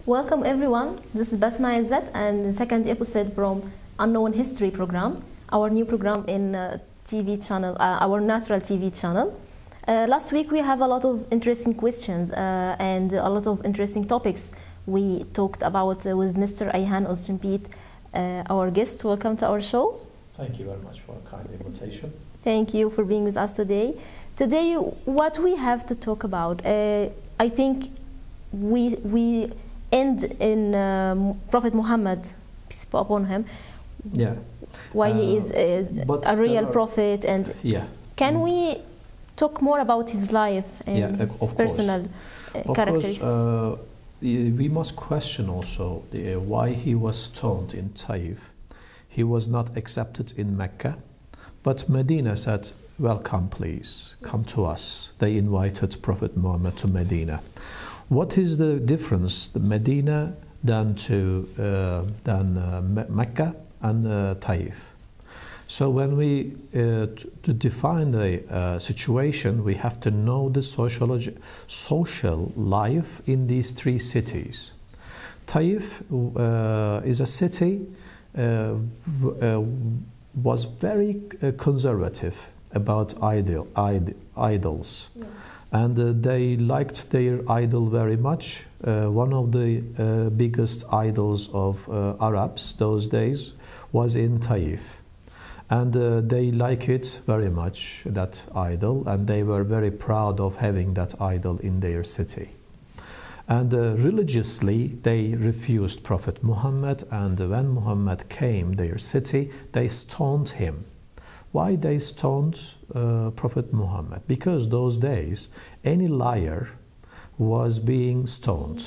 Welcome everyone, this is Basma Izzat and the second episode from Unknown History program, our new program in TV channel, our natural TV channel. Last week we have a lot of interesting questions and a lot of interesting topics we talked about with Mr. Ayhan Özcimbit, our guest. Welcome to our show. Thank you very much for a kind invitation. Thank you for being with us today. Today, what we have to talk about, I think we end in Prophet Muhammad, peace be upon him. Yeah. Why he is a real prophet, and can we talk more about his life and his personal characteristics? We must question also why he was stoned in Taif. He was not accepted in Mecca, but Medina said, "Welcome, please, come to us." They invited Prophet Muhammad to Medina. What is the difference, the Medina than Mecca and Taif? So when we to define the situation, we have to know the social life in these three cities. Taif is a city was very conservative about idols. Yeah. And they liked their idol very much. One of the biggest idols of Arabs those days was in Taif. And they like it very much, that idol, and they were very proud of having that idol in their city. And religiously, they refused Prophet Muhammad, and when Muhammad came their city, they stoned him. Why they stoned Prophet Muhammad? Because those days, any liar was being stoned,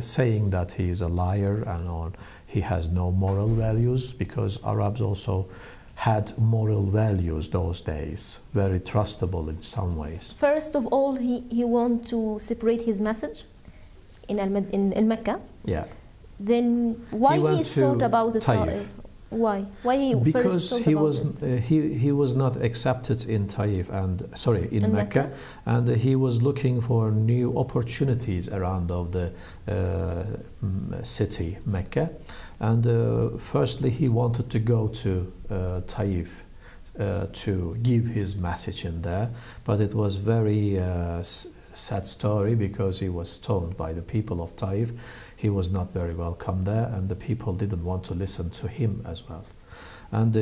saying that he is a liar and he has no moral values, because Arabs also had moral values those days, very trustable in some ways. First of all, he wanted to separate his message in Mecca. Yeah. Then why he thought about the Taif? Why? Why he because first he was he was not accepted in Taif in Mecca, and he was looking for new opportunities around of the city Mecca, and firstly he wanted to go to Taif to give his message in there, but it was very sad story because he was stoned by the people of Taif. He was not very welcome there, and the people didn't want to listen to him as well. And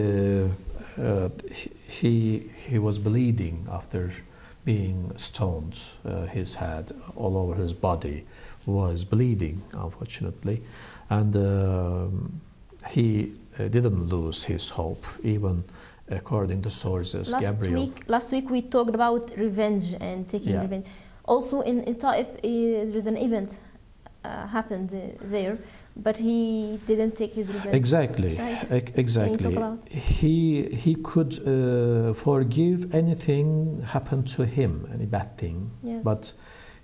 he was bleeding after being stoned. His head, all over his body, was bleeding, unfortunately. And he didn't lose his hope, even according to sources. Last week we talked about revenge and taking revenge. Also in Taif, there is an event happened there, but he didn't take his revenge. Exactly, right? exactly. He could forgive anything happened to him, any bad thing. Yes. But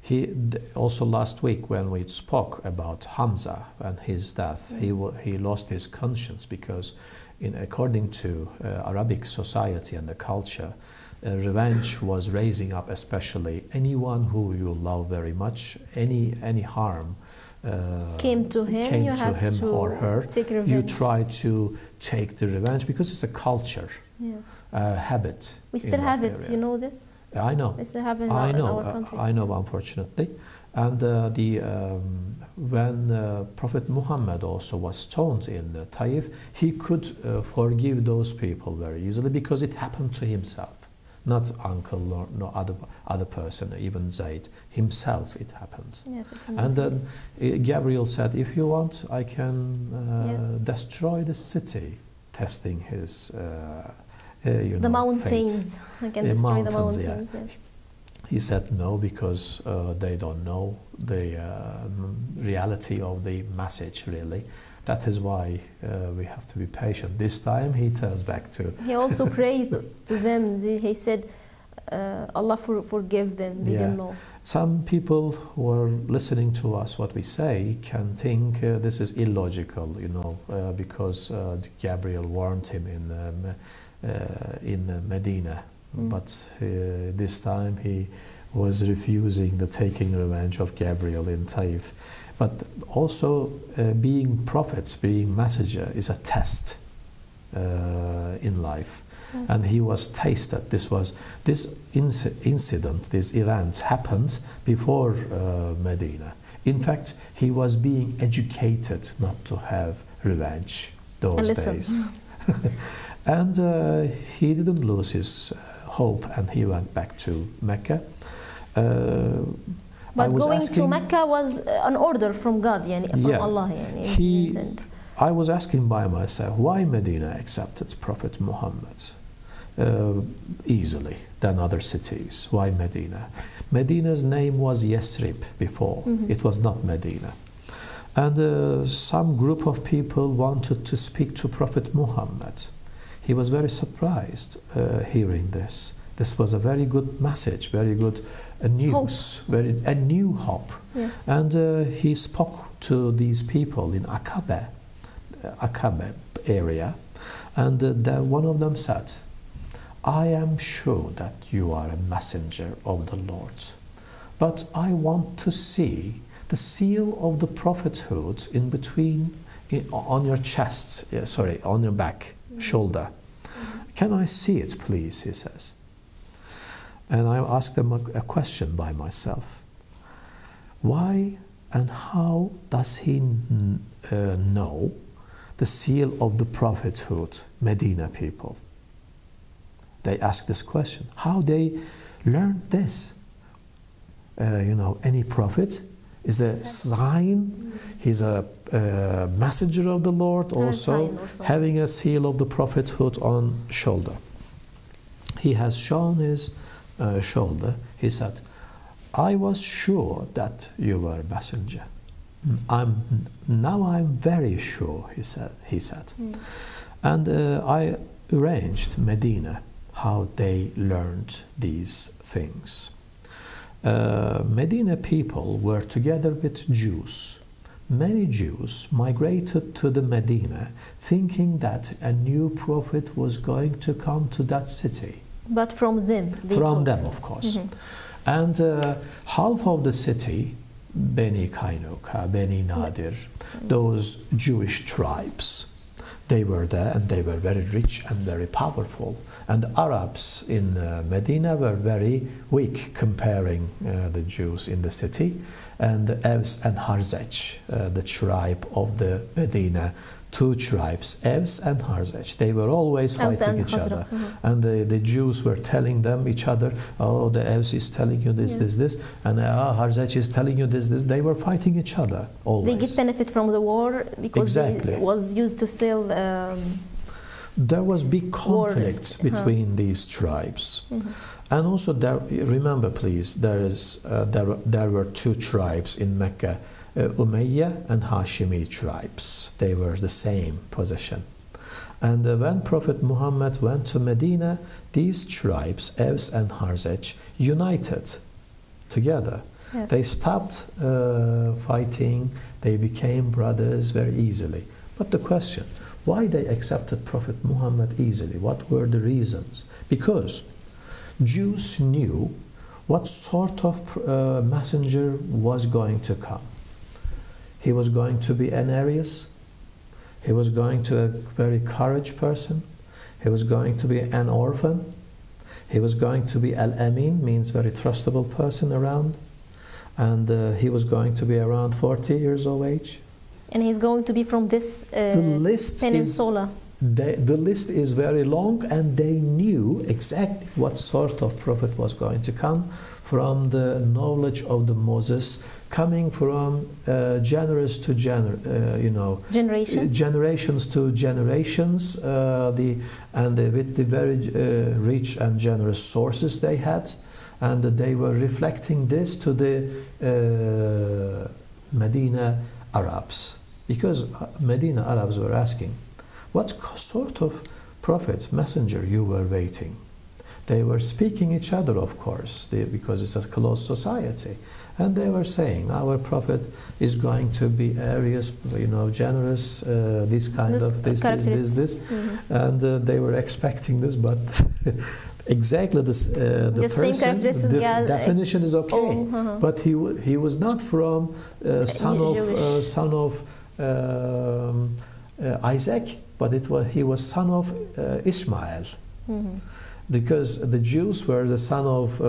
he also last week when we spoke about Hamza and his death, he lost his conscience because, according to Arabic society and the culture, revenge was raising up, especially anyone who you love very much, any harm came to him or her, take revenge. You try to take the revenge because it's a culture, habit. We still have it, area. You know this? I know. We still have it in our country. I know, unfortunately. And when Prophet Muhammad also was stoned in Taif, he could forgive those people very easily because it happened to himself. Not uncle or no other person, even Zayd himself. It happened. Yes, it's and then Gabriel said, "If you want, I can destroy the city," testing his, the mountains. I can destroy the mountains. Yeah. Yes. He said no because they don't know the reality of the message really. That is why we have to be patient. This time he turns back to... He also prayed to them. He said, Allah forgive them, they don't know. Some people who are listening to us, what we say, can think this is illogical, you know, because Gabriel warned him in Medina. But this time he was refusing the taking revenge of Gabriel in Taif. But also being prophets, being messenger is a test in life. Yes. And he was tasted. This incident, this event happened before Medina. In fact, he was being educated not to have revenge those days. And he didn't lose his hope, and he went back to Mecca. But going to Mecca was an order from God, from Allah. I was asking by myself, why Medina accepted Prophet Muhammad easily than other cities? Why Medina? Medina's name was Yasrib before. It was not Medina. And some group of people wanted to speak to Prophet Muhammad. He was very surprised hearing this. This was a very good message, very good news, a new hope. Yes. And he spoke to these people in Aqaba area, and one of them said, I am sure that you are a messenger of the Lord, but I want to see the seal of the prophethood in between, on your chest, on your back, shoulder. Can I see it, please, he says. And I asked them a question by myself. Why and how does he know the seal of the prophethood, Medina people? They asked this question. How they learned this? Any prophet is a sign. He's a messenger of the Lord, also having a seal of the prophethood on shoulder. He has shown his shoulder. He said, I was sure that you were a messenger. Now I'm very sure, he said. And I arranged Medina, how they learned these things. Medina people were together with Jews. Many Jews migrated to the Medina thinking that a new prophet was going to come to that city. But from them? From them, of course. And half of the city, Beni Kainuka, Beni Nadir, those Jewish tribes, they were there and they were very rich and very powerful. And the Arabs in Medina were very weak comparing the Jews in the city. And the Evs and Harzaj, the tribe of the Medina, two tribes, Evs and Harzaj, they were always fighting each other. And the Jews were telling them each other, oh, the Evs is telling you this, this, and Harzaj is telling you this. They were fighting each other always. They get benefit from the war because it was used to sell. There was big conflicts between these tribes. And also, remember please, there were two tribes in Mecca, Umayyah and Hashimi tribes. They were the same position. And when Prophet Muhammad went to Medina, these tribes, Evs and Harzaj, united together. Yes. They stopped fighting, they became brothers very easily. But the question, why they accepted Prophet Muhammad easily? What were the reasons? Because Jews knew what sort of messenger was going to come. He was going to be an Arius. He was going to be a very courageous person. He was going to be an orphan. He was going to be Al-Amin, means very trustable person around. And he was going to be around 40 years of age. And he's going to be from this peninsula. The list is very long, and they knew exactly what sort of prophet was going to come from the knowledge of the Moses, coming from generations to generations, with the very rich and generous sources they had, and they were reflecting this to the Medina Arabs, because Medina Arabs were asking, what sort of prophet, messenger you were waiting? They were speaking each other, of course, because it's a closed society. And they were saying, our prophet is going to be Arius, generous, this. And they were expecting this, but exactly this, the same person, characteristics. the definition is okay, but he was not from son of Isaac, but he was son of Ishmael, because the Jews were the son of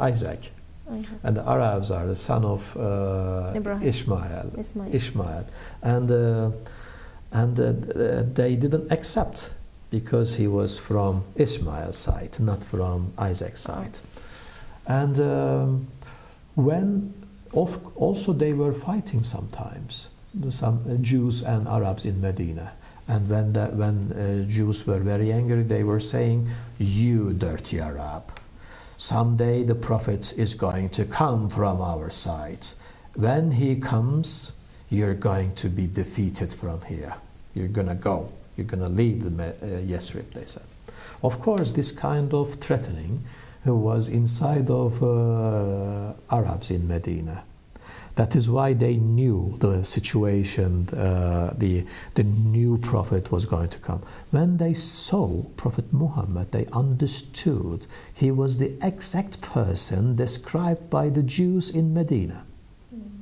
Isaac, and the Arabs are the son of Ishmael, and they didn't accept, because he was from Ishmael's side, not from Isaac's side. And also they were fighting sometimes, some Jews and Arabs in Medina. And when Jews were very angry, they were saying, "You dirty Arab, someday the Prophet is going to come from our side. When he comes, you're going to be defeated from here. You're going to go. You're going to leave the Yesrib," they said. Of course, this kind of threatening was inside of Arabs in Medina. That is why they knew the situation, the new prophet was going to come. When they saw Prophet Muhammad, they understood he was the exact person described by the Jews in Medina.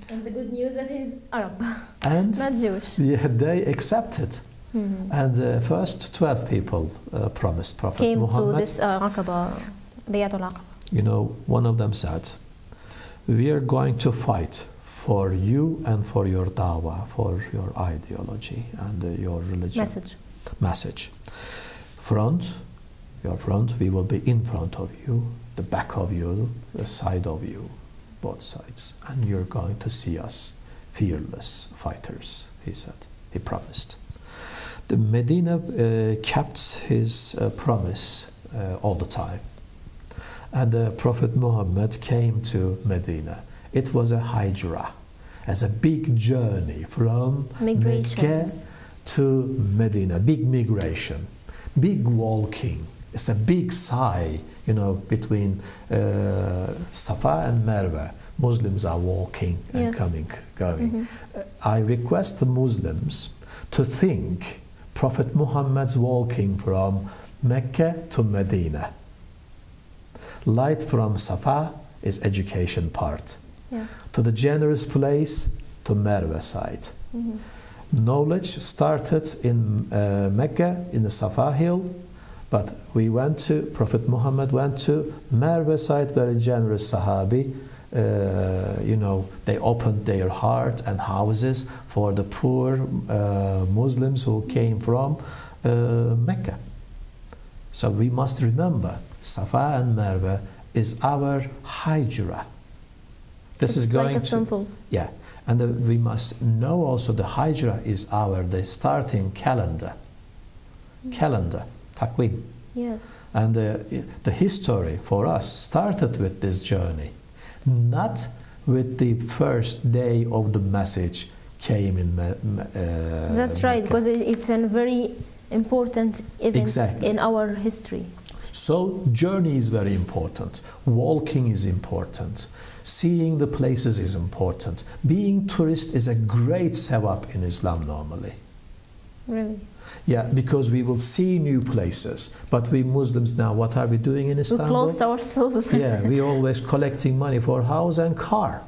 And the good news that he's Arab, and not Jewish. Yeah, they accepted. And the first 12 people promised Prophet Muhammad. Came to this Aqaba, Bayatul Aqaba. You know, one of them said, "We are going to fight for you and for your dawah, for your ideology and your religion." Message. Your front, we will be in front of you, the back of you, the side of you, both sides. And you're going to see us, fearless fighters, he said. He promised. The Medina kept his promise all the time. And the Prophet Muhammad came to Medina. It was a hijrah, as a big journey from Mecca to Medina, big migration, big walking. It's a big sigh, you know, between Safa and Marwa. Muslims are walking and going. I request the Muslims to think Prophet Muhammad's walking from Mecca to Medina. Light from Safa is education part. To the generous place, to Marwa side. Knowledge started in Mecca, in the Safa hill, but Prophet Muhammad went to Marwa side, very generous Sahabi. You know, they opened their heart and houses for the poor Muslims who came from Mecca. So we must remember, Safa and Marwa is our hijrah. This is going like a symbol. Yeah, and we must know also the hijrah is the starting calendar, taqwim. Yes. And the history for us started with this journey, not with the first day of the message came in That's right, because it's a very important event in our history. So journey is very important, walking is important, seeing the places is important. Being tourist is a great sawab in Islam normally. Really? Yeah, because we will see new places. But we Muslims now, what are we doing in Istanbul? We close ourselves. Yeah, we always collecting money for house and car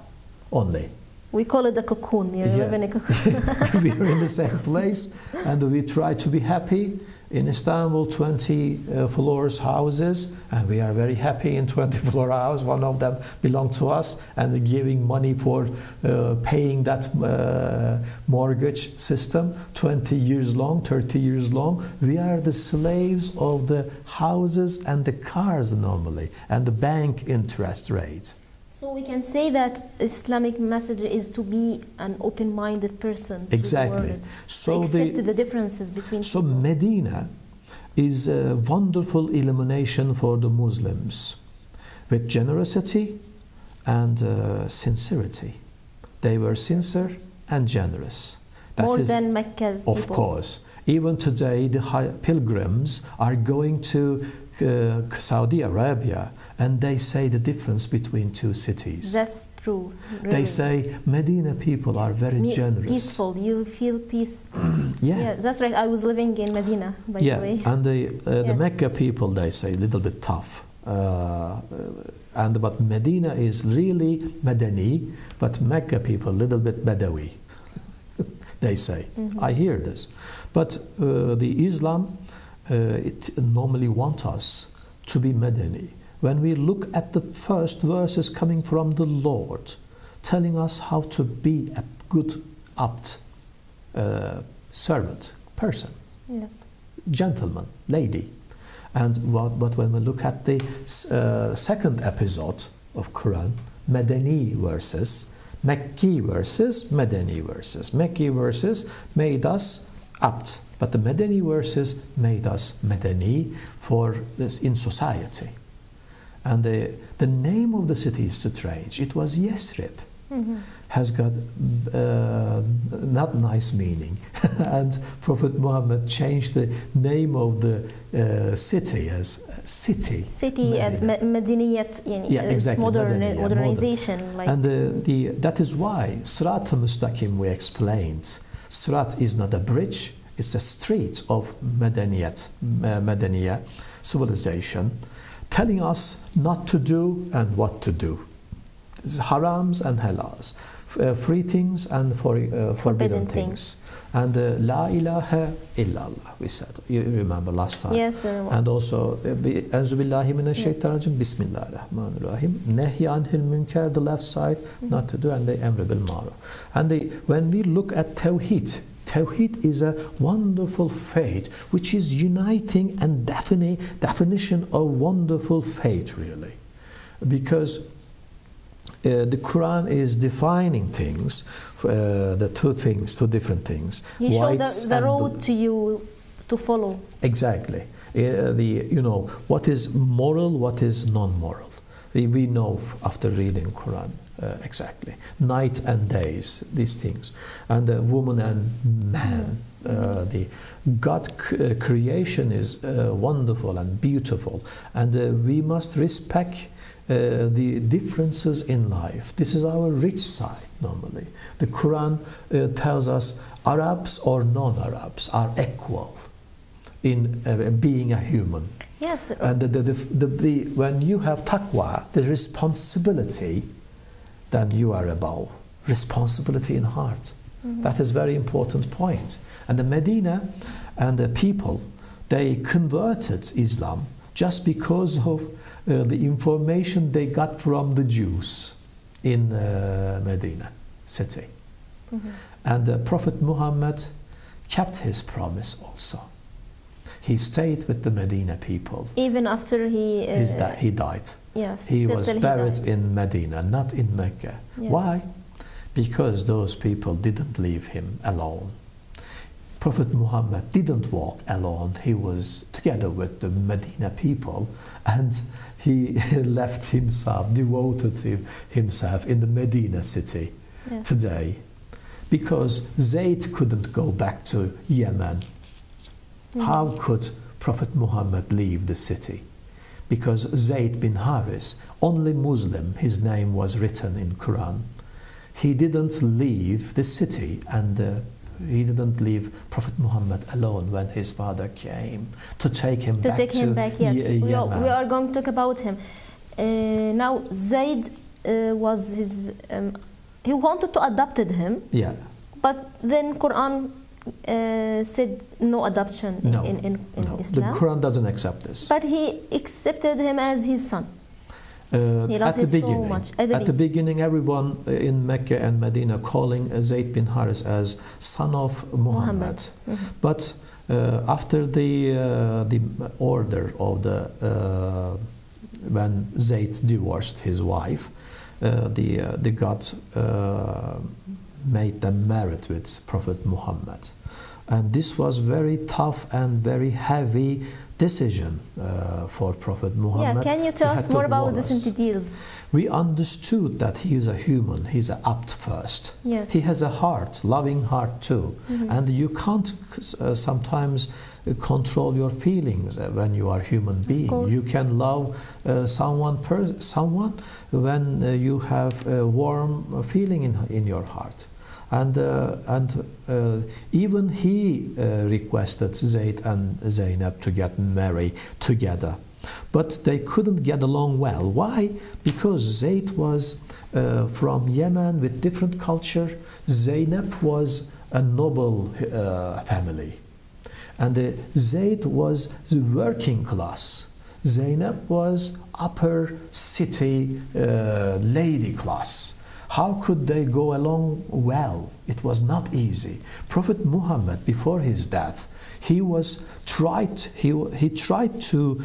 only. We call it a cocoon. You live in a cocoon. We are in the same place, and we try to be happy. In Istanbul, 20 floors houses, and we are very happy in 20-floor house. One of them belong to us, and giving money for paying that mortgage system 20 years long, 30 years long. We are the slaves of the houses and the cars normally, and the bank interest rates. So we can say that Islamic message is to be an open-minded person. Exactly. So accept the differences between So people. Medina is a wonderful illumination for the Muslims with generosity and sincerity. They were sincere and generous. More than Mecca's Of people. course. Even today, the pilgrims are going to Saudi Arabia, and they say the difference between two cities. That's true. Really. They say Medina people are very generous. Peaceful. You feel peace. Yeah. Yeah, that's right. I was living in Medina, by the way. And the Mecca people, they say, a little bit tough. But Medina is really Madani, but Mecca people, a little bit Badawi. They say. I hear this. But the Islam, it normally want us to be Madani. When we look at the first verses coming from the Lord, telling us how to be a good, apt servant, person, Yes. gentleman, lady. But when we look at the second episode of Quran, Madani verses, Mekki verses, Madani verses. Mekki verses made us apt, but the Madani verses made us Madani for this in society. And the name of the city is strange. It was Yesrib. Has got not nice meaning. And Prophet Muhammad changed the name of the city as city. City and Madaniyat, yeah, exactly. Modernization. Like. And that is why Sirat al-Mustaqim, we explained, Sirat is not a bridge, it's a street of Madaniya civilization, telling us not to do and what to do. It's harams and halals, free things and forbidden things. And La ilaha illallah, we said. You remember last time. Yes, sir. And also, A'udhu billahi minash shaitanir rajim, Bismillahir Rahmanir Rahim, Nahy anil munkar, the left side, not to do, and the Amr bil Ma'ruf. And when we look at Tawheed, Tawheed is a wonderful faith which is uniting and definition of wonderful faith, really. Because the Quran is defining things, the two different things. He showed the road to you to follow. Exactly. What is moral, what is non-moral. We know after reading Quran exactly. Night and days, these things. And woman and man. The God creation is wonderful and beautiful. And we must respect the differences in life. This is our rich side normally. The Quran tells us Arabs or non-Arabs are equal in being a human. Yes. And when you have taqwa, the responsibility, then you are above. Responsibility in heart. That is a very important point. And the Medina and the people, they converted Islam just because of the information they got from the Jews in Medina city. And Prophet Muhammad kept his promise also. He stayed with the Medina people. Even after he died. Yes. He was buried in Medina, not in Mecca. Yes. Why? Because those people didn't leave him alone. Prophet Muhammad didn't walk alone. He was together with the Medina people, and he left himself, devoted himself in the Medina city today, because Zayd couldn't go back to Yemen. How could Prophet Muhammad leave the city? Because Zayd bin Haris, only Muslim, his name was written in Quran. He didn't leave the city, and he didn't leave Prophet Muhammad alone when his father came to take him back. Yes. We are going to talk about him. Now, Zayd was his... he wanted to adopt him. Yeah. But then Quran said no adoption in Islam. The Quran doesn't accept this. But he accepted him as his son. At the beginning, everyone in Mecca and Medina calling Zayd bin Haris as son of Muhammad. But after the order of when Zayd divorced his wife, the God made them married with Prophet Muhammad. And this was very tough and very heavy decision for Prophet Muhammad. Yeah, can you tell us more about this in details? We understood that he is a human, he's an abd first. Yes. He has a heart, loving heart too. And you can't sometimes control your feelings when you are a human being. You can love someone when you have a warm feeling in your heart. And even he requested Zayd and Zainab to get married together. But they couldn't get along well. Why? Because Zayd was from Yemen with different culture. Zainab was a noble family. And Zayd was the working class. Zainab was upper city lady class. How could they go along well? It was not easy. Prophet Muhammad, before his death, he tried to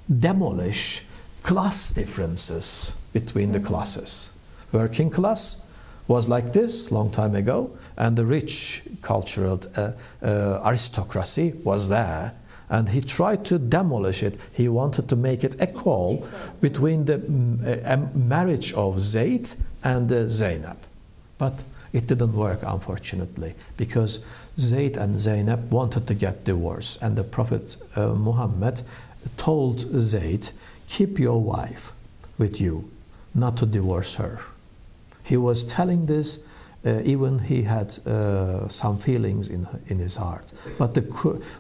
demolish class differences between the classes. Working class was like this long time ago, and the rich cultural aristocracy was there. And he tried to demolish it. He wanted to make it equal between the marriage of Zayd and Zainab. But it didn't work, unfortunately, because Zayd and Zainab wanted to get divorced. And the Prophet Muhammad told Zayd, keep your wife with you, not to divorce her. He was telling this even he had some feelings in his heart. But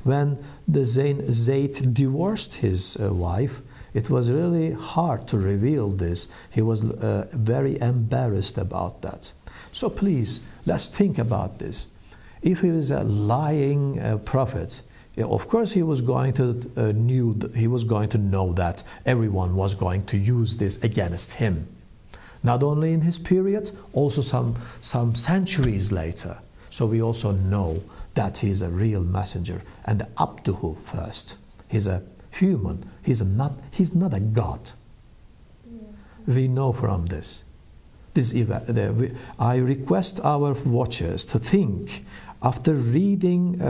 when Zayd divorced his wife, it was really hard to reveal this. He was very embarrassed about that. So please, let's think about this. If he was a lying prophet, of course he was going to know that everyone was going to use this against him. Not only in his period, also some centuries later. So we also know that he is a real messenger and abduhu first. He's a human. He's not a god. Yes. We know from this. I request our watchers to think after reading,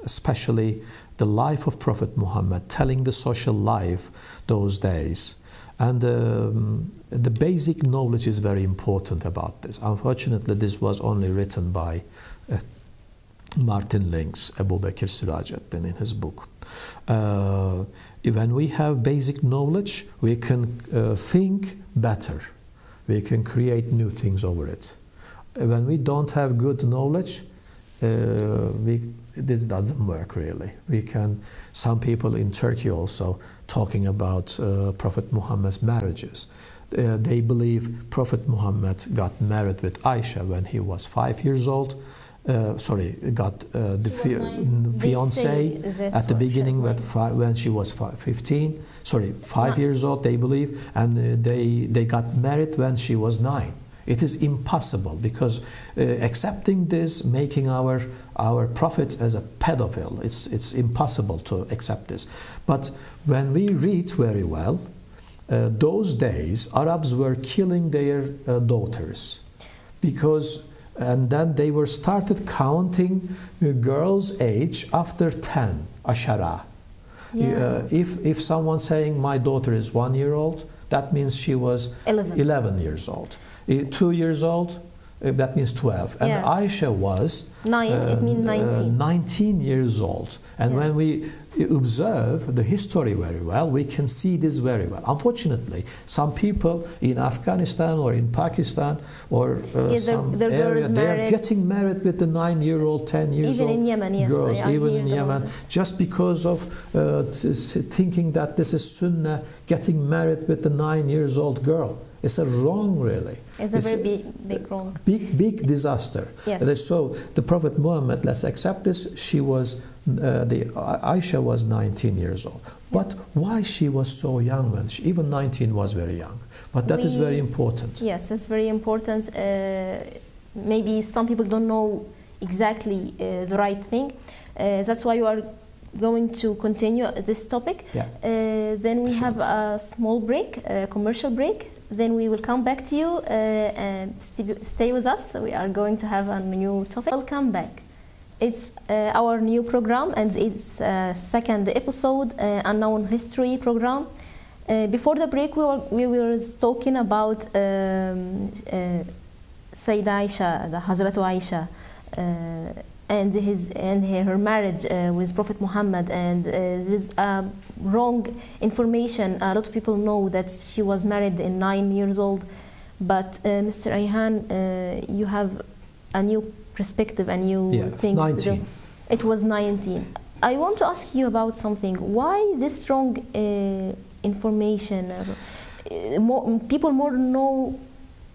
especially the life of Prophet Muhammad, telling the social life those days. And the basic knowledge is very important about this. Unfortunately, this was only written by Martin Links, Abu Bakr Sirajuddin in his book. When we have basic knowledge, we can think better. We can create new things over it. When we don't have good knowledge, this doesn't work really. Some people in Turkey also talking about Prophet Muhammad's marriages. They believe Prophet Muhammad got married with Aisha when he was 5 years old. Got the fiancé at the beginning when she was 5 years old, they believe, and they got married when she was 9. It is impossible, because accepting this, making our prophet as a pedophile, it's impossible to accept this. But when we read very well, those days Arabs were killing their daughters, and then they were started counting girls' age after 10, ashara. Yeah. If someone saying my daughter is 1 year old, that means she was 11 years old. 2 years old, that means 12. And yes. Aisha was 19 years old. And when we observe the history very well, we can see this very well. Unfortunately, some people in Afghanistan or in Pakistan or some area, they are getting married with the 9-year-old, 10-year-old in Yemen, yes, girls, even in Yemen, just because of thinking that this is sunnah, getting married with the 9-year-old girl. It's a wrong, really. It's a very big wrong. Big disaster. Yes. So the Prophet Muhammad, let's accept this. She was, Aisha was 19 years old. But why she was so young when even 19 was very young? But that is very important. Yes, it's very important. Maybe some people don't know exactly the right thing. That's why you are going to continue this topic. Yeah. Then we have a small break, a commercial break. Then we will come back to you and stay with us. We are going to have a new topic. Welcome back. It's our new program, and it's second episode, Unknown History program. Before the break, we were talking about Sayyida Aisha, the Hazrat Aisha, and her marriage with Prophet Muhammad, and there's wrong information. A lot of people know that she was married in 9 years old, but Mr. Ayhan, you have a new perspective and new things 19. to do. It was 19. I want to ask you about something. Why this wrong information? People more know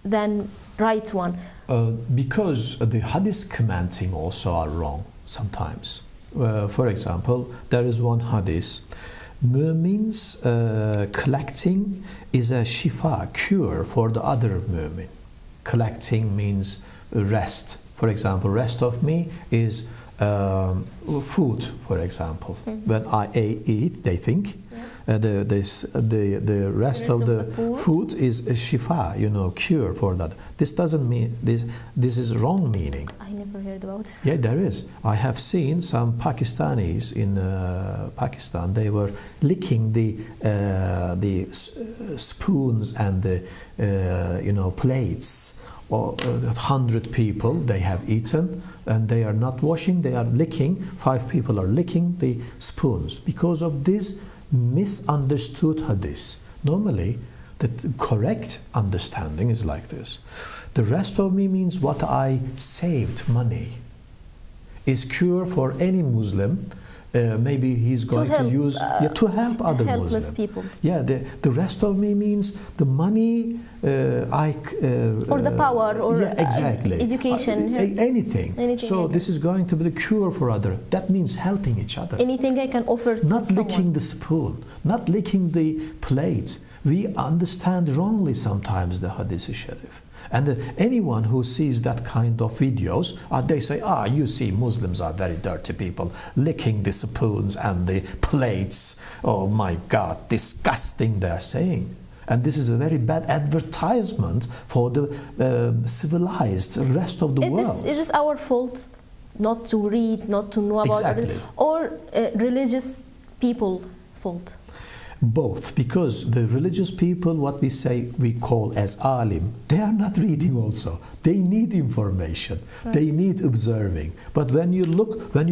than right one. Because the hadith commenting also are wrong sometimes. For example, there is one hadith. Mu'min's collecting is a shifa, cure for the other mu'min. Collecting means rest. For example, rest of me is food, for example. When I eat, they think the rest of the food is a shifa, you know, cure for that. This doesn't mean this is wrong meaning. I never heard about it. Yeah, there is. I have seen some Pakistanis in Pakistan. They were licking the spoons and the you know, plates. Or 100 people they have eaten, and they are not washing, they are licking. 5 people are licking the spoons because of this misunderstood hadith. Normally the correct understanding is like this: the rest of me means what I saved money is cure for any Muslim. Maybe he's going to use to help other helpless Muslims. People. Yeah, the rest of me means the money or the power, or exactly. Education, anything. So this is going to be the cure for other. That means helping each other. Anything I can offer to not someone. Licking the spoon, not licking the plate. We understand wrongly sometimes the hadith sharif. And anyone who sees that kind of videos, they say, you see, Muslims are very dirty people, licking the spoons and the plates. Oh my God, disgusting, they're saying. And this is a very bad advertisement for the civilized rest of the world. Is this our fault not to read, not to know about others, or religious people fault? Both, because the religious people, what we call as alim, they are not reading also. They need information. Right. They need observing. But when you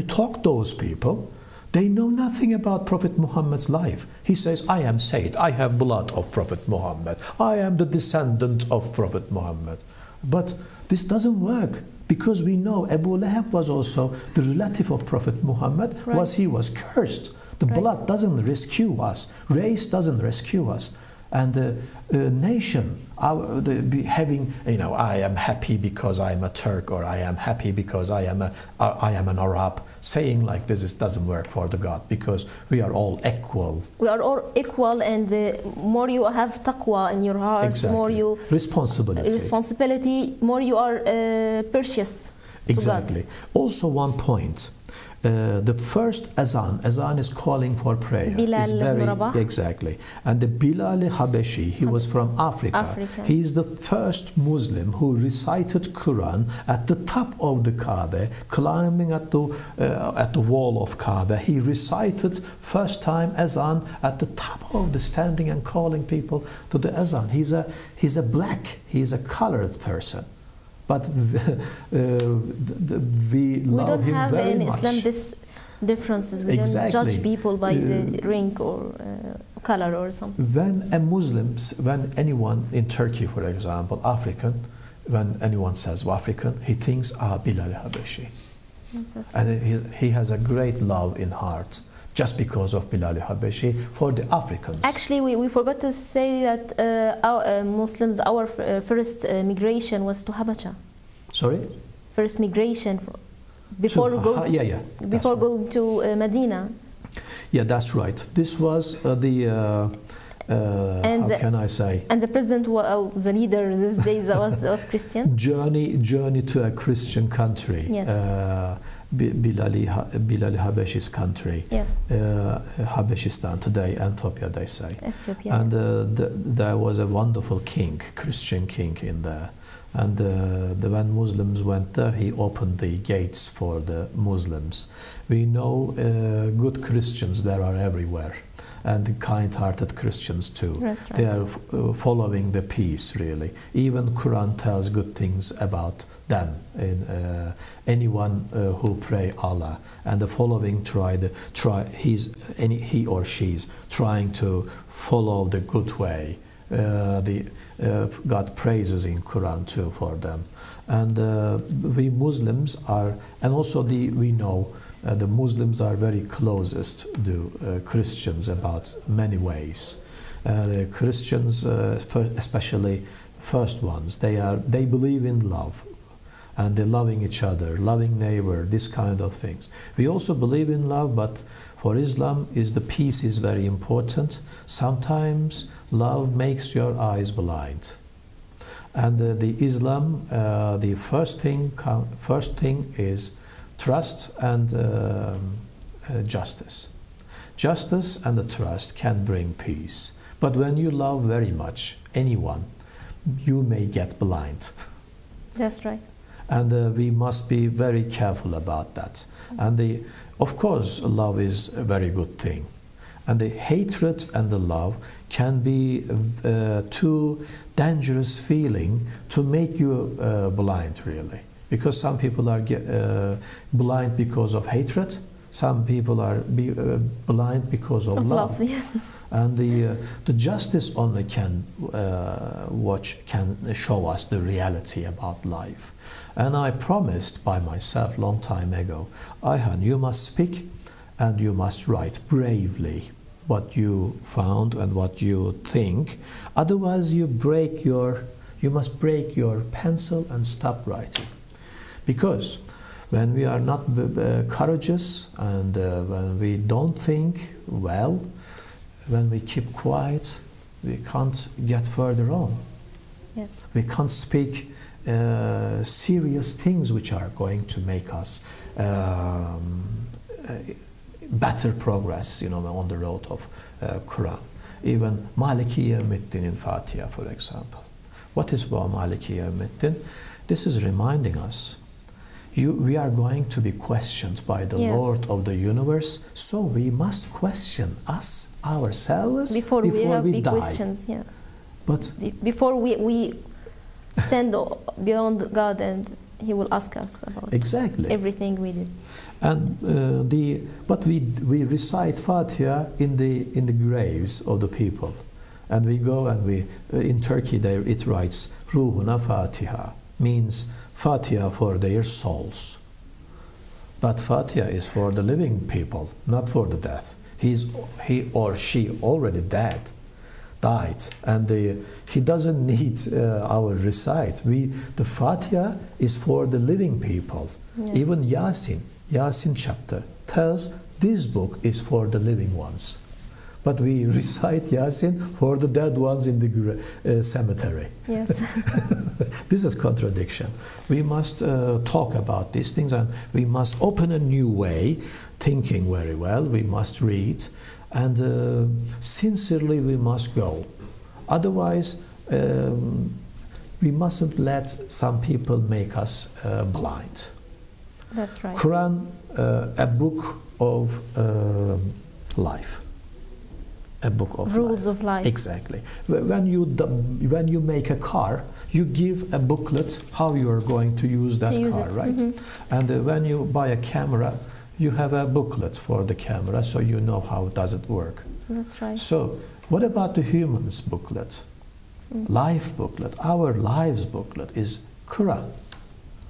talk those people, they know nothing about Prophet Muhammad's life. He says, I am Sayyid, I have blood of Prophet Muhammad, I am the descendant of Prophet Muhammad. But this doesn't work, because we know Abu Lahab was also the relative of Prophet Muhammad. Right. He was cursed. The blood doesn't rescue us. Race doesn't rescue us. And the nation, having, you know, I am happy because I am a Turk, or I am happy because I am an Arab. Saying like this doesn't work for the God, because we are all equal. We are all equal, and the more you have taqwa in your heart, more you responsibility, more you are precious to God. Also, one point. The first azan is calling for prayer. Exactly. And the Bilal Habashi, he was from Africa. He is the first Muslim who recited Quran at the top of the Kaaba, climbing at the wall of Kaaba. He recited first time azan at the top of the standing and calling people to the azan. He's a black, he's a colored person. But we love him very much. We don't have in Islam this differences. We don't judge people by the rank or color or something. When a Muslim, when anyone in Turkey, for example, African, when anyone says African, he thinks, Bilal Habashi. Yes, and he has a great love in heart, just because of Bilal Habashi for the Africans. Actually, we forgot to say that our Muslims, our first migration was to Habasha. Sorry? First migration before going to Medina. Yeah, that's right. This was how can I say? And the president, the leader these days was Christian. Journey to a Christian country. Yes. Bilal Habashi's country. Yes. Habashistan today, Ethiopia, they say. Ethiopia. And there was a wonderful king, Christian king in there. And when Muslims went there, he opened the gates for the Muslims. We know good Christians there are everywhere, and kind-hearted Christians too. That's right. They are following the peace, really. Even Quran tells good things about them. Anyone who pray Allah and the following he or she's trying to follow the good way. God praises in Quran too for them, and we Muslims are, and also we know the Muslims are very closest to Christians about many ways. The Christians, especially first ones, they believe in love, and they're loving each other, loving neighbor, this kind of things. We also believe in love, but for Islam the peace is very important. Sometimes love makes your eyes blind, and the Islam, the first thing is trust and justice. Justice and the trust can bring peace, but when you love very much anyone, you may get blind. That's right. And we must be very careful about that. And of course, love is a very good thing. And the hatred and the love can be too dangerous feeling to make you blind, really. Because some people are blind because of hatred. Some people are blind because of love. Yes. And the justice only can show us the reality about life. And I promised by myself long time ago, Ayhan, you must speak and you must write bravely what you found and what you think. Otherwise, you must break your pencil and stop writing. Because when we are not courageous and when we don't think well, when we keep quiet, we can't get further on. Yes. We can't speak serious things which are going to make us better progress, on the road of Quran. Even Maliki Yawmiddin in Fatiha, for example. What is Maliki Yawmiddin? This is reminding us we are going to be questioned by the Yes. Lord of the universe, so we must question ourselves before we have big die. questions. Yeah. But before we stand beyond God and He will ask us about exactly everything we did. And but we recite Fatiha in the graves of the people, and we go and in Turkey it writes Ruhuna Fatiha, means Fatiha for their souls. But Fatiha is for the living people, not for the dead. He or she already died, and he doesn't need our recite. The Fatiha is for the living people. Yes. Even Yasin chapter tells this book is for the living ones. But we recite Yasin for the dead ones in the cemetery. Yes. This is contradiction. We must talk about these things, and we must open a new way, thinking very well. We must read, and sincerely we must go. Otherwise, we mustn't let some people make us blind. That's right. Quran, a book of life. A book of rules of life. Exactly. When you make a car, you give a booklet how you are going to use that car, right? Mm-hmm. And when you buy a camera, you have a booklet for the camera, so you know how does it work. That's right. So, what about the humans booklet? Mm-hmm. Life booklet. Our lives booklet is Quran.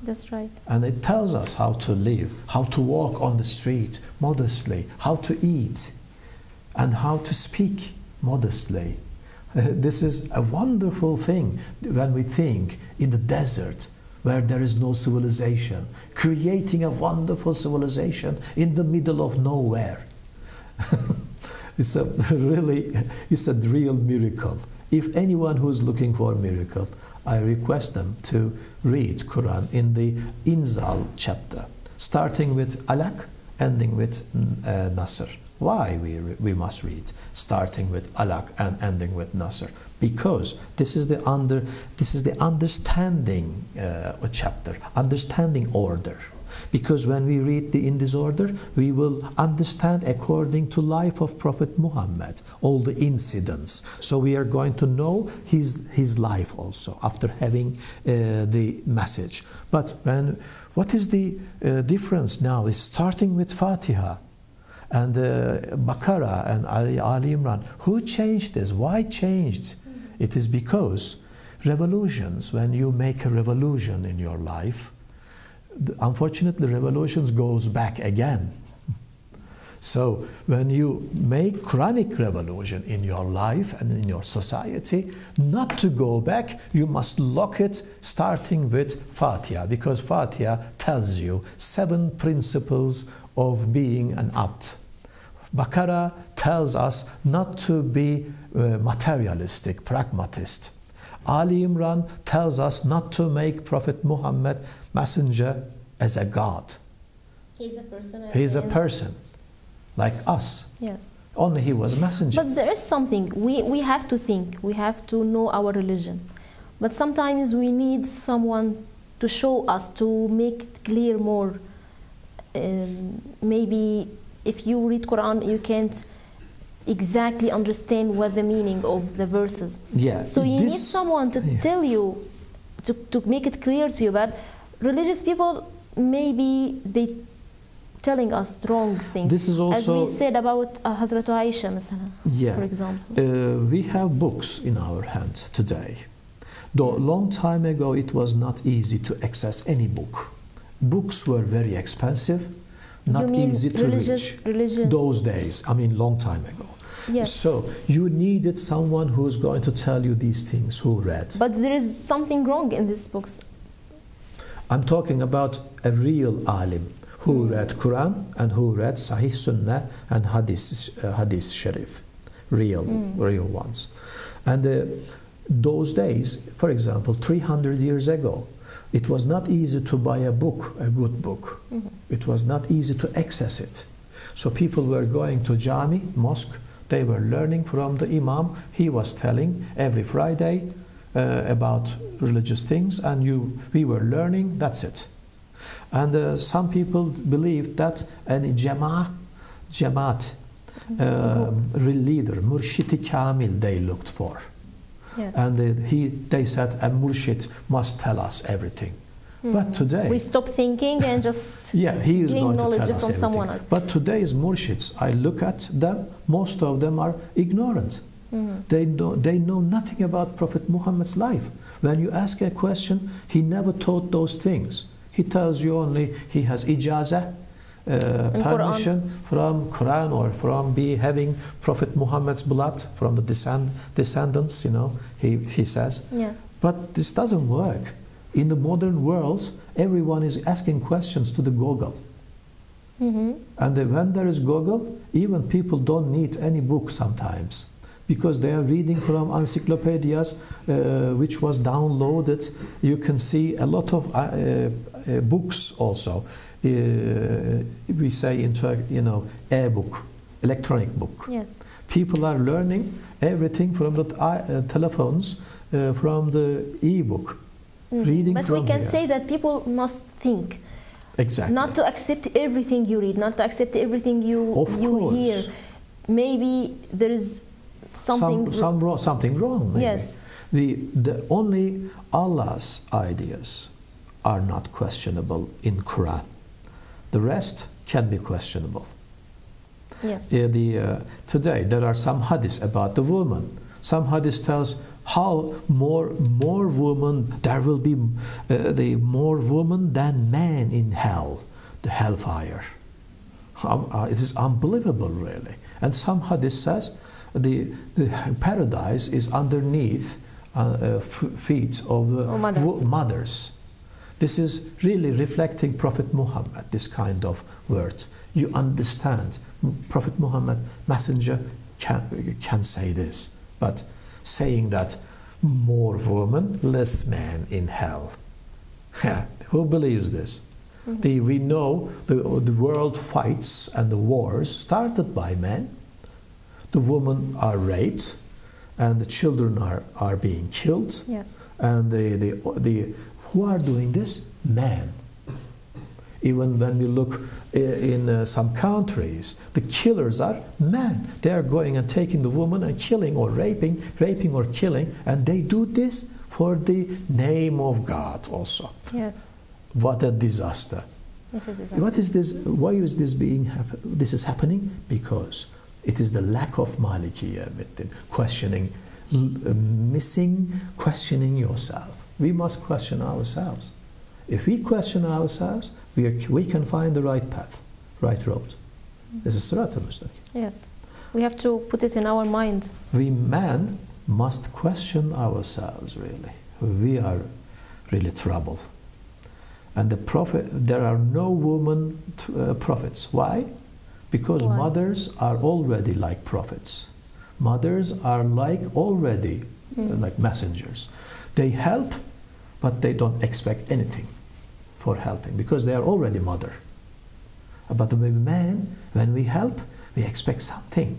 That's right. And it tells us how to live, how to walk on the street modestly, how to eat, and how to speak modestly. This is a wonderful thing when we think in the desert where there is no civilization, creating a wonderful civilization in the middle of nowhere. It's a real miracle. If anyone who is looking for a miracle, I request them to read Quran in the Inzal chapter, starting with Alaq ending with Nasr. Why we must read starting with Alaq and ending with Nasr? Because this is the understanding chapter, understanding order. Because when we read in this order, we will understand according to life of Prophet Muhammad, all the incidents. So we are going to know his life also after having the message. But what is the difference now is starting with Fatiha and Baqarah and Ali Imran. Who changed this? Why changed? It is because revolutions, when you make a revolution in your life, unfortunately, revolutions goes back again. So when you make Quranic revolution in your life and in your society, not to go back, you must lock it starting with Fatiha, because Fatiha tells you 7 principles of being an abd. Baqarah tells us not to be materialistic, pragmatist. Ali Imran tells us not to make Prophet Muhammad Messenger as a god. He's a person. He's a person, like us. Yes. Only he was a messenger. But there is something, we have to think, we have to know our religion. But sometimes we need someone to show us, to make it clear more. Maybe if you read Quran, you can't exactly understand what the meaning of the verses. Yeah. So you need someone to tell you, to make it clear to you. But religious people, maybe they telling us wrong things. This is also, as we said about Hazrat Aisha, for example. We have books in our hands today. Though a long time ago it was not easy to access any book. Books were very expensive, not easy to reach. Those days, I mean long time ago. Yes. So you needed someone who's going to tell you these things, who read. But there is something wrong in these books. I'm talking about a real alim who read Quran and who read Sahih Sunnah and Hadith Sharif, real ones. And those days, for example, 300 years ago, it was not easy to buy a book, a good book. It was not easy to access it. So people were going to Jami, mosque, they were learning from the Imam. He was telling every Friday about religious things, and we were learning, that's it. And some people believed that any Jamaat, leader, Murshid Kamil, they looked for. Yes. And they said a Murshid must tell us everything. But today we stop thinking and just he is gain going knowledge to tell us from everything. someone else. But today's Murshids, I look at them, most of them are ignorant. They know nothing about Prophet Muhammad's life. When you ask a question, he never taught those things. He tells you only he has ijazah, permission Quran. from Quran or from having Prophet Muhammad's blood from the descendants, he says. Yes. But this doesn't work. In the modern world, everyone is asking questions to the Google. And when there is Google, even people don't need any book sometimes, because they are reading from encyclopedias, which was downloaded. You can see a lot of books also. We say into e-book, electronic book. Yes. People are learning everything from the telephones, from the e-book. Reading but from we can here. say that people must think. Exactly. Not to accept everything you read, not to accept everything you hear. Maybe there is something wrong. Maybe. Yes. The only Allah's ideas are not questionable in Quran. The rest can be questionable. Yes. Today there are some hadiths about the woman. Some hadith tells how more women, there will be more women than men in hell, the hellfire. It is unbelievable, really. And some hadith says the paradise is underneath feet of the mothers. This is really reflecting Prophet Muhammad, this kind of word. You understand, Prophet Muhammad, messenger, can say this. But saying that more women, less men in hell. Who believes this? We know the world fights and the wars started by men. The women are raped, and the children are being killed. Yes. And who are doing this? Men. Even when we look in some countries, the killers are men. They are going and taking the woman and killing or raping or killing, and they do this for the name of God also. Yes. What a disaster. Yes, it is. What is this? Why is this this is happening? Because it is the lack of Malikiya, questioning, questioning yourself. We must question ourselves. If we question ourselves, we can find the right path, right road. This is Sirat al-Mustaqim. Yes. We have to put it in our mind. We men must question ourselves, really. We are really trouble. And there are no women prophets. Why? Because Why? mothers are already like prophets. Mothers are already like messengers. They help, but they don't expect anything for helping because they are already mother. But the man, when we help, we expect something.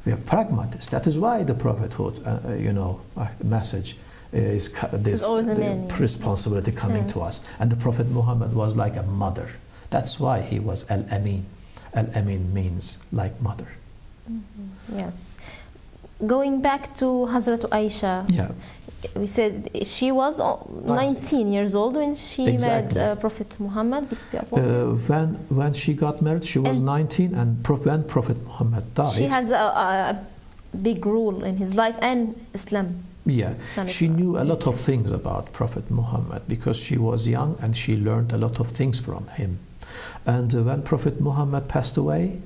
We are pragmatists. That is why the prophethood, message is this responsibility coming to us. And the Prophet Muhammad was like a mother. That's why he was Al-Amin. Al-Amin means like mother. Yes. Going back to Hazrat Aisha, yeah. We said she was 19 years old when she married Prophet Muhammad. When she got married, she was 19, and when Prophet Muhammad died, she has a big role in his life and Islam. Yeah, she knew a lot of things about Prophet Muhammad because she was young and she learned a lot of things from him. And when Prophet Muhammad passed away,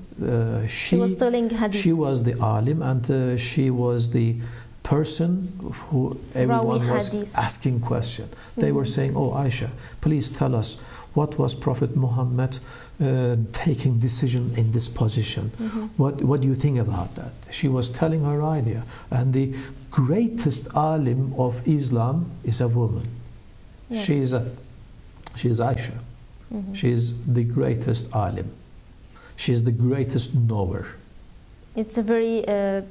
she was telling hadith. She was the alim, and she was the person who everyone was asking questions. They were saying, "Oh, Aisha, please tell us, what was Prophet Muhammad taking decision in this position? What do you think about that?" She was telling her idea. And the greatest alim of Islam is a woman. Yes. She is Aisha. She is the greatest alim. She is the greatest knower. It's a very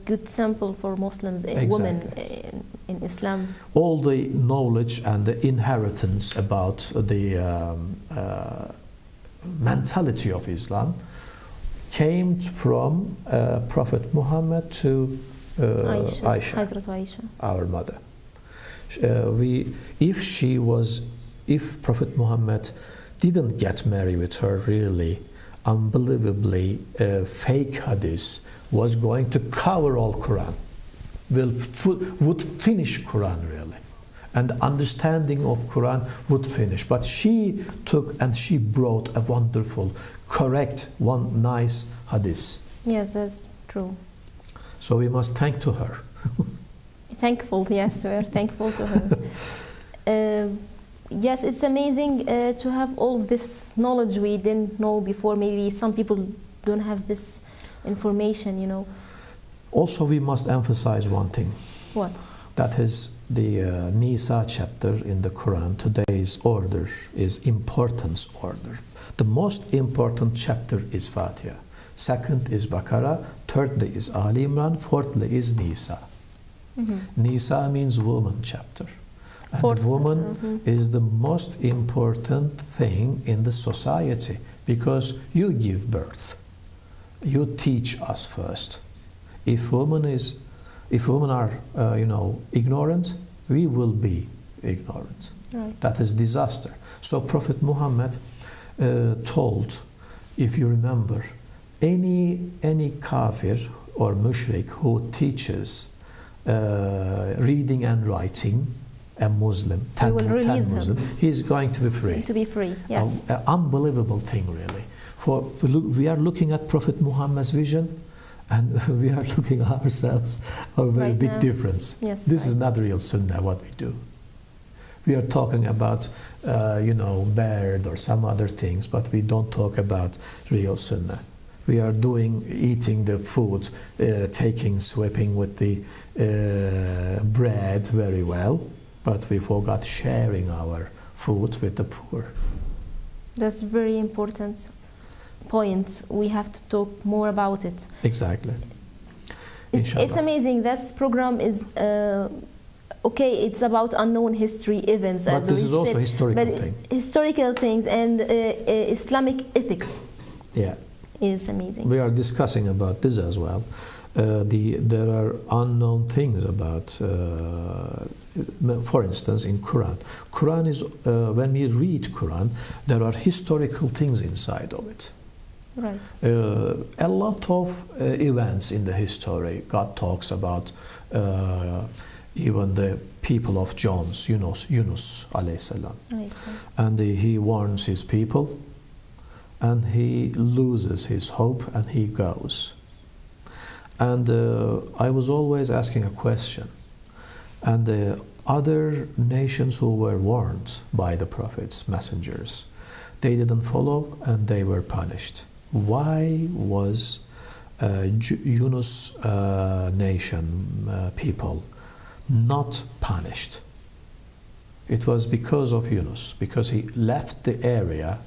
good sample for Muslims, women in Islam. All the knowledge and the inheritance about the mentality of Islam came from Prophet Muhammad to Aisha, our mother. If Prophet Muhammad didn't get married with her, really unbelievably fake hadith was going to cover all Quran, would finish Quran really, and understanding of Quran would finish. But she took and she brought a wonderful, correct, one nice hadith. Yes, that's true. So we must thank to her. Thankful, yes, we are thankful to her. Yes, it's amazing to have all of this knowledge we didn't know before. Maybe some people don't have this information, you know. Also, we must emphasize one thing. What? That is the Nisa chapter in the Quran. Today's order is importance order. The most important chapter is Fatiha. Second is Baqarah. Thirdly is Ali Imran. Fourthly is Nisa. Nisa means woman chapter. And the woman is the most important thing in the society because you give birth. You teach us first. If women are ignorant, we will be ignorant. Right. That is disaster. So Prophet Muhammad told, if you remember, any kafir or mushrik who teaches reading and writing, a Muslim, 10 Muslim, he's going to be free. To be free, yes. An unbelievable thing, really. We are looking at Prophet Muhammad's vision, and we are looking at ourselves a very big difference. Yes, this is not real Sunnah, what we do. We are talking about, bird or some other things, but we don't talk about real Sunnah. We are eating the food, sweeping with the bread very well, but we forgot sharing our food with the poor. That's very important point. We have to talk more about it. Exactly. It's amazing. This program is okay. It's about unknown history events, but this is also historical thing. Historical things and Islamic ethics. Yeah, is amazing. We are discussing about this as well. There are unknown things about, for instance, in Quran is when we read Quran, there are historical things inside of it. Right. A lot of events in the history. God talks about even the people of Yunus alayhi salam, and he warns his people, and he loses his hope and he goes. And I was always asking a question, and the other nations who were warned by the prophets, messengers, they didn't follow and they were punished. Why was Yunus nation people not punished? It was because of Yunus, because he left the area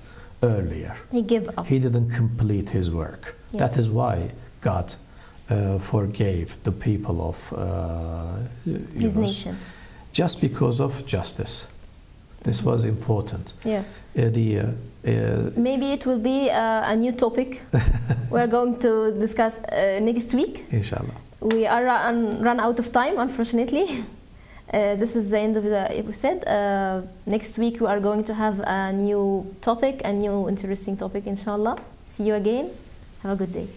earlier. He gave up. He didn't complete his work. Yes. That is why God forgave the people of Yunus. His nation. Just because of justice. This was important. Yes. Maybe it will be a new topic we're going to discuss next week. Inshallah. We are run out of time, unfortunately. This is the end of the episode. Next week we are going to have a new topic, a new interesting topic, inshallah. See you again. Have a good day.